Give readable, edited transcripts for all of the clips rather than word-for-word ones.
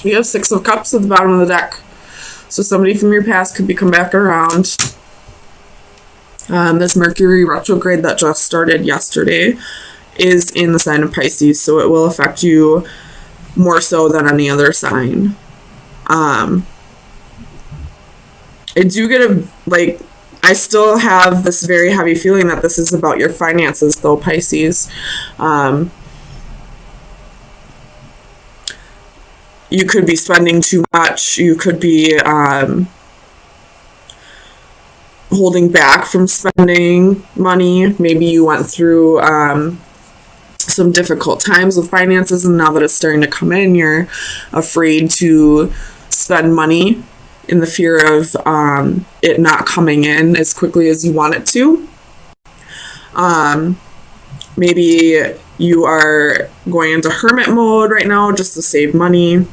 We have Six of Cups at the bottom of the deck. So somebody from your past could be come back around. This Mercury retrograde that just started yesterday is in the sign of Pisces, so it will affect you more so than any other sign. I do get I still have this very heavy feeling that this is about your finances, though, Pisces. You could be spending too much. You could be holding back from spending money. Maybe you went through some difficult times with finances, and now that it's starting to come in, you're afraid to spend money in the fear of it not coming in as quickly as you want it to. Maybe you are going into hermit mode right now just to save money.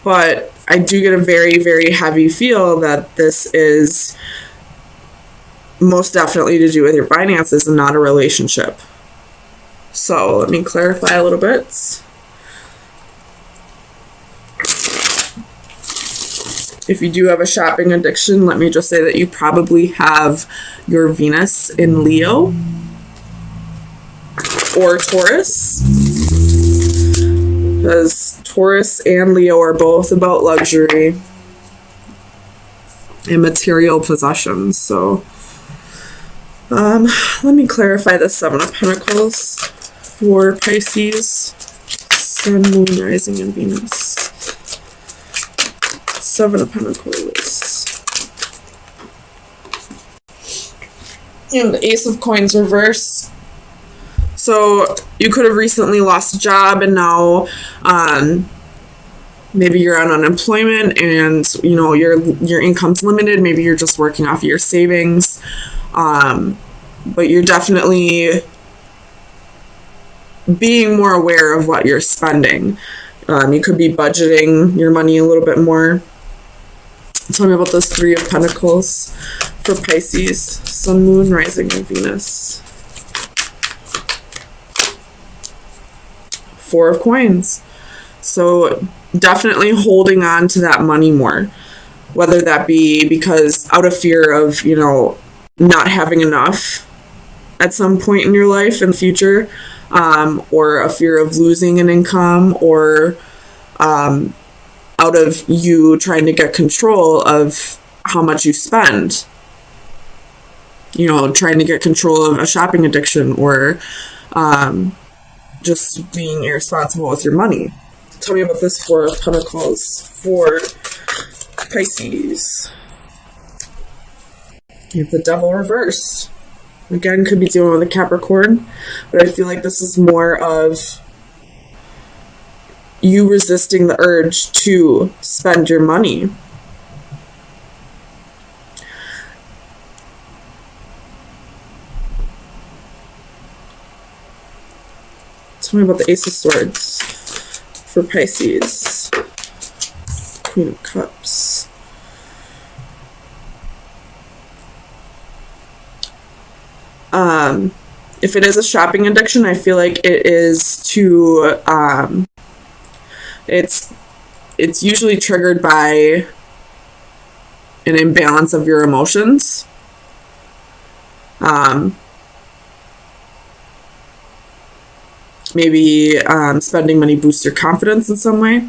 But I do get a very, very heavy feel that this is most definitely to do with your finances and not a relationship. So let me clarify a little bit. If you do have a shopping addiction, let me just say that you probably have your Venus in Leo or Taurus, because Taurus and Leo are both about luxury and material possessions. So let me clarify the Seven of Pentacles for Pisces, Sun, Moon, Rising, and Venus. Seven of Pentacles. And the Ace of Coins reverse. So you could have recently lost a job, and now maybe you're on unemployment, and you know your income's limited. Maybe you're just working off of your savings, but you're definitely being more aware of what you're spending. You could be budgeting your money a little bit more. Tell me about those Three of Pentacles for Pisces, Sun, Moon, Rising, and Venus. Four of Coins. So definitely holding on to that money more, whether that be because out of fear of, not having enough at some point in your life in the future, or a fear of losing an income, or out of you trying to get control of how much you spend. Trying to get control of a shopping addiction, or just being irresponsible with your money. Tell me about this Four of Pentacles for Pisces. You have the Devil reversed. Again, could be dealing with a Capricorn, but I feel like this is more of you resisting the urge to spend your money. Tell me about the Ace of Swords for Pisces. Queen of Cups. If it is a shopping addiction, I feel like it is to it's usually triggered by an imbalance of your emotions. Maybe spending money boosts your confidence in some way.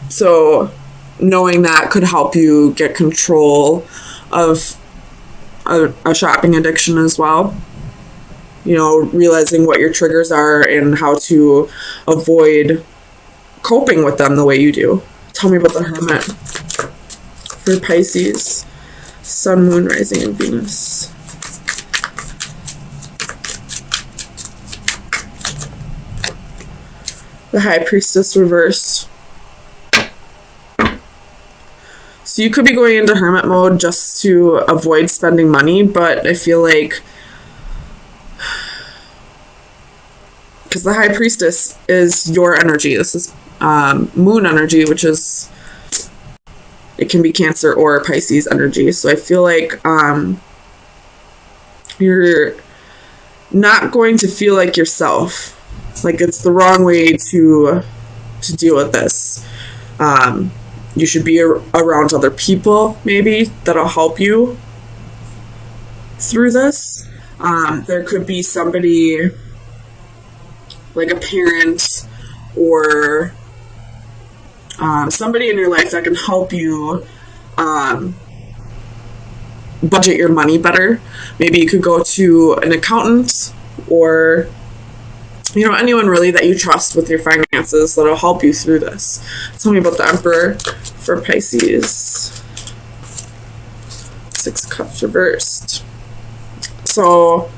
So knowing that could help you get control of a shopping addiction as well. Realizing what your triggers are and how to avoid coping with them the way you do. Tell me about the Hermit for Pisces, Sun, Moon, Rising, and Venus. The High Priestess reversed. So you could be going into hermit mode just to avoid spending money, but I feel like because the High Priestess is your energy. This is moon energy, which is, it can be Cancer or Pisces energy. So I feel like You're not going to feel like yourself. Like it's the wrong way to deal with this. You should be around other people, maybe, that'll help you through this. There could be somebody, like a parent or somebody in your life that can help you budget your money better. Maybe you could go to an accountant or anyone really that you trust with your finances that'll help you through this. Tell me about the Emperor for Pisces. 6 of Cups reversed. So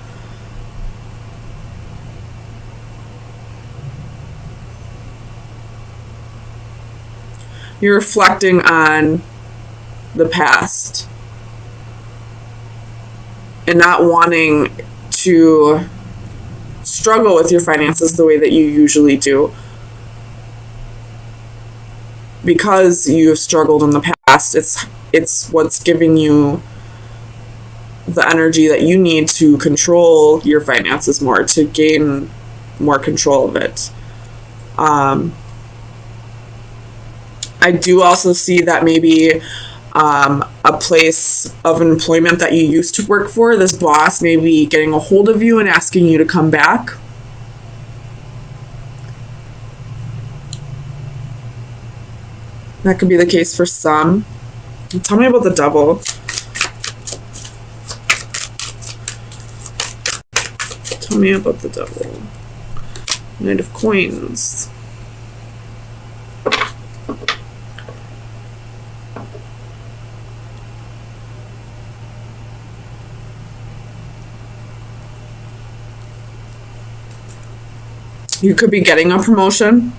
you're reflecting on the past and not wanting to struggle with your finances the way that you usually do, because you've struggled in the past. It's what's giving you the energy that you need to control your finances more, to gain more control of it. I do also see that maybe a place of employment that you used to work for, this boss may be getting a hold of you and asking you to come back. That could be the case for some. Tell me about the Devil. Tell me about the Devil. Knight of Coins. You could be getting a promotion.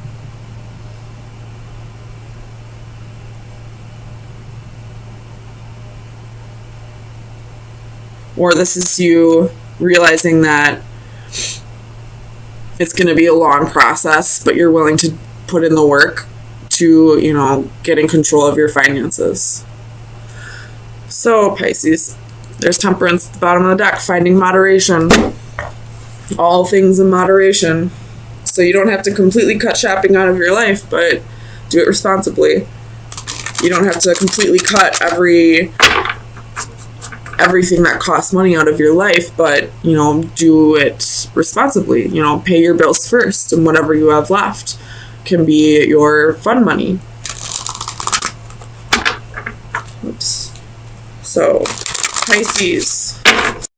Or this is you realizing that it's going to be a long process, but you're willing to put in the work to, get in control of your finances. So, Pisces, there's Temperance at the bottom of the deck, finding moderation. All things in moderation. So you don't have to completely cut shopping out of your life, but do it responsibly. You don't have to completely cut everything that costs money out of your life, but, do it responsibly. Pay your bills first, and whatever you have left can be your fun money. Oops. So, Pisces,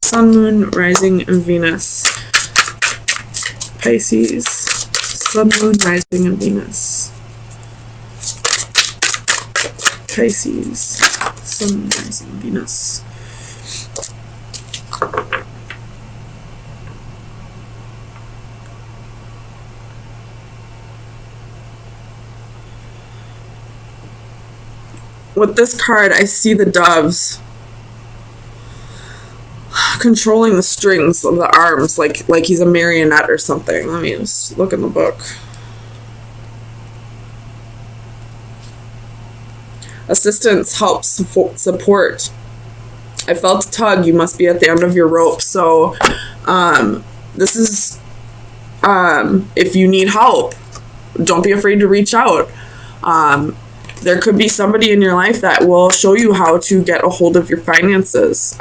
Sun, Moon, Rising, and Venus. Pisces, Sun, Moon, Rising, and Venus. Pisces, Sun, Moon, Rising, and Venus. With this card, I see the doves controlling the strings of the arms, like he's a marionette or something. Let me just look in the book. Assistance, help, support. I felt a tug. You must be at the end of your rope. So this is, if you need help, don't be afraid to reach out. There could be somebody in your life that will show you how to get a hold of your finances.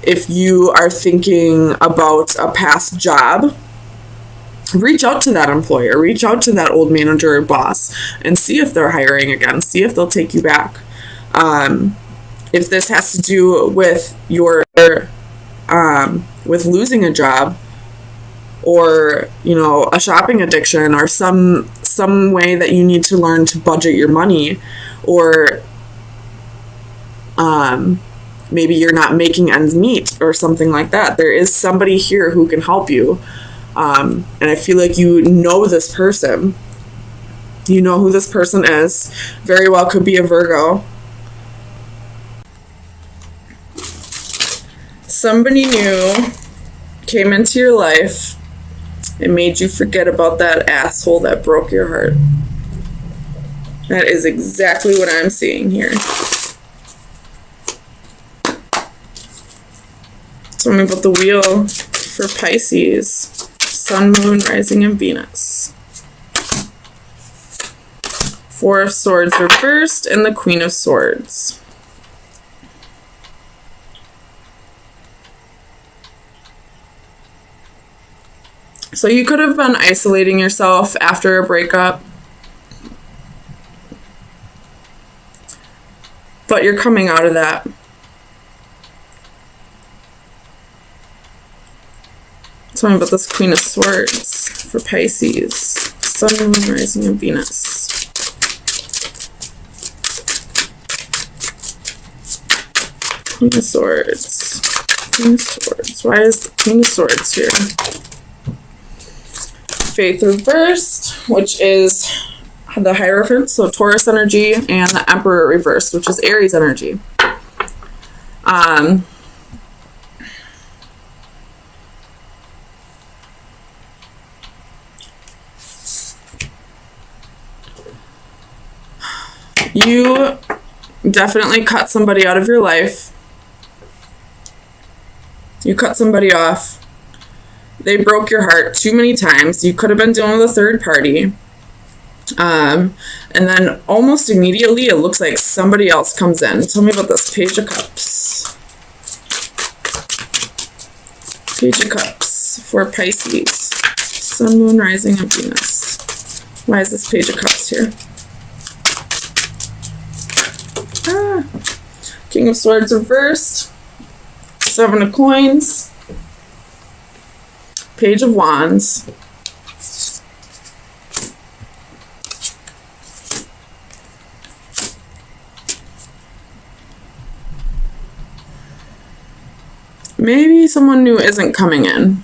If you are thinking about a past job, reach out to that employer, reach out to that old manager or boss, and see if they're hiring again, see if they'll take you back. If this has to do with your, with losing a job, or, a shopping addiction, or some way that you need to learn to budget your money, or maybe you're not making ends meet or something like that, there is somebody here who can help you. And I feel like this person. You know who this person is. Very well could be a Virgo. Somebody new came into your life and made you forget about that asshole that broke your heart. That is exactly what I'm seeing here. Tell me about the wheel for Pisces. Sun, Moon, Rising, and Venus. Four of Swords reversed and the Queen of Swords. So you could have been isolating yourself after a breakup, but you're coming out of that. Tell me about this Queen of Swords for Pisces. Sun, Moon, Rising, and Venus. Queen of Swords. Queen of Swords. Why is the Queen of Swords here? Faith reversed, which is the Hierophant, so Taurus energy, and the Emperor reversed, which is Aries energy. You definitely cut somebody out of your life. You cut somebody off. They broke your heart too many times. You could have been dealing with a third party. And then almost immediately it looks like somebody else comes in. Tell me about this Page of Cups. Page of Cups for Pisces. Sun, Moon, Rising, and Venus. Why is this Page of Cups here? King of Swords reversed. Seven of Coins. Page of Wands. Maybe someone new isn't coming in.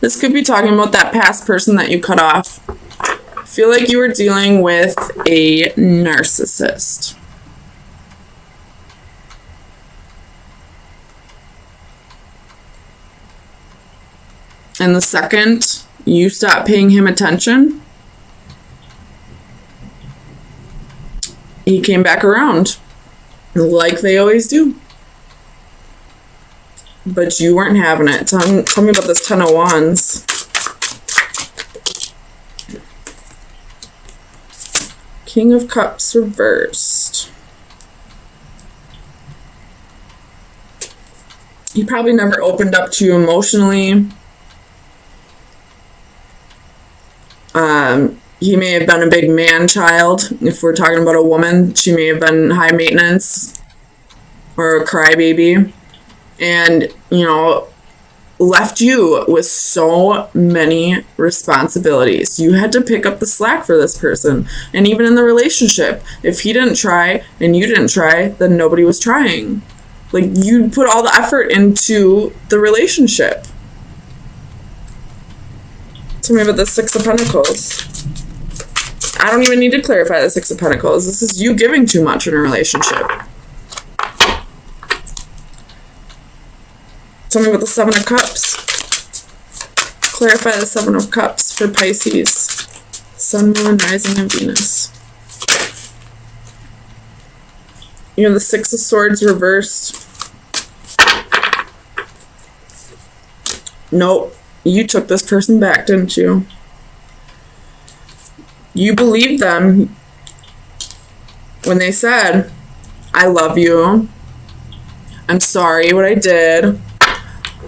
This could be talking about that past person that you cut off. I feel like you were dealing with a narcissist. And the second you stop paying him attention, he came back around, like they always do. But you weren't having it. Tell me about this Ten of Wands. King of Cups reversed. He probably never opened up to you emotionally. He may have been a big man child. If we're talking about a woman, she may have been high maintenance or a crybaby. And, left you with so many responsibilities. You had to pick up the slack for this person. And even in the relationship, if he didn't try and you didn't try, then nobody was trying. Like, you put all the effort into the relationship. Tell me about the Six of Pentacles. I don't even need to clarify the Six of Pentacles. This is you giving too much in a relationship. Tell me about the Seven of Cups. Clarify the Seven of Cups for Pisces. Sun, Moon, Rising, and Venus. You have the Six of Swords reversed. Nope. You took this person back, didn't you? You believed them when they said, I love you. I'm sorry what I did.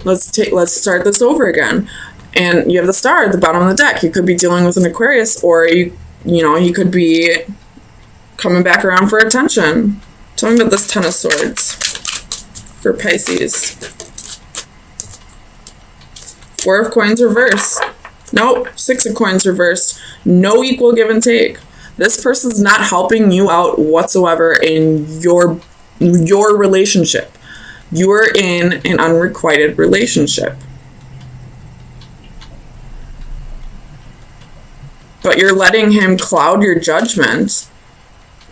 Let's start this over again. And you have the Star at the bottom of the deck. You could be dealing with an Aquarius, or you could be coming back around for attention. Tell me about this Ten of Swords for Pisces. Four of Coins reversed. Nope. Six of Coins reversed. No equal give and take. This person's not helping you out whatsoever in your relationship. You are in an unrequited relationship. But you're letting him cloud your judgment,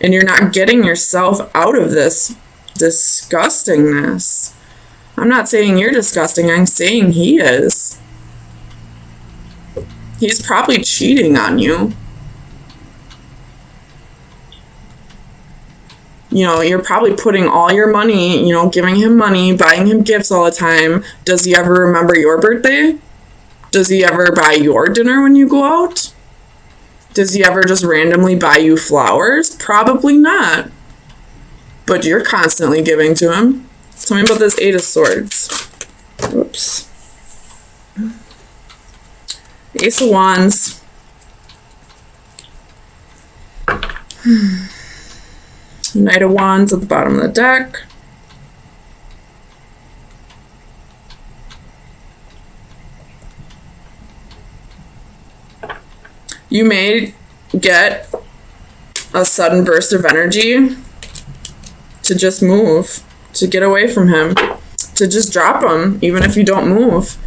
and you're not getting yourself out of this disgustingness. I'm not saying you're disgusting, I'm saying he is. He's probably cheating on you. you're probably putting all your money, giving him money, buying him gifts all the time. Does he ever remember your birthday? Does he ever buy your dinner when you go out? Does he ever just randomly buy you flowers? Probably not. But you're constantly giving to him. Tell me about this Eight of Swords. Oops. Ace of Wands. Knight of Wands at the bottom of the deck. You may get a sudden burst of energy to just move, to get away from him, to just drop him, even if you don't move.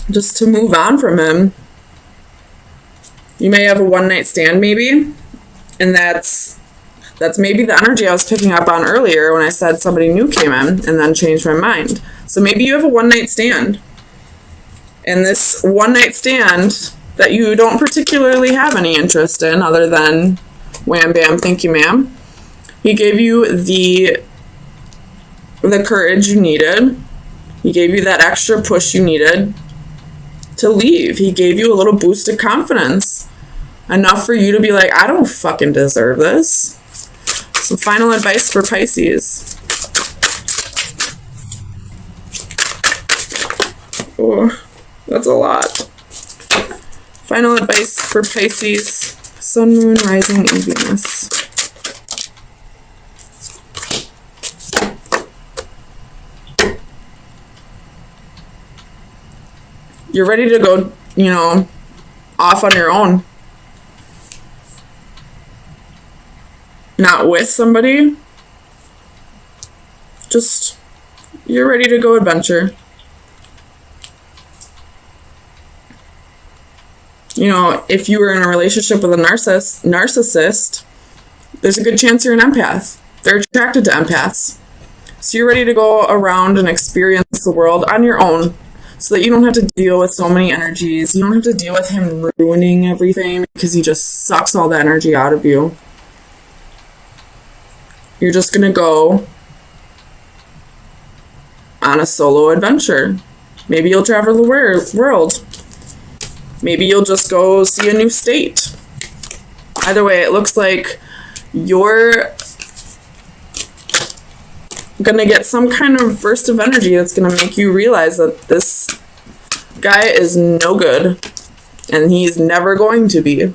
Just to move on from him. You may have a one-night stand, maybe, and that's maybe the energy I was picking up on earlier when I said somebody new came in and then changed my mind. So maybe you have a one-night stand. And this one-night stand that you don't particularly have any interest in other than wham bam, thank you ma'am. He gave you the courage you needed. He gave you that extra push you needed to leave. He gave you a little boost of confidence. Enough for you to be like, I don't fucking deserve this. So final advice for Pisces. Oh, that's a lot. Final advice for Pisces. Sun, Moon, Rising, and Venus. You're ready to go, off on your own. Not with somebody. Just, you're ready to go adventure. If you were in a relationship with a narcissist, there's a good chance you're an empath. They're attracted to empaths. So you're ready to go around and experience the world on your own so that you don't have to deal with so many energies. You don't have to deal with him ruining everything because he just sucks all the energy out of you. You're just going to go on a solo adventure. Maybe you'll travel the world. Maybe you'll just go see a new state. Either way, it looks like you're going to get some kind of burst of energy that's going to make you realize that this guy is no good and he's never going to be.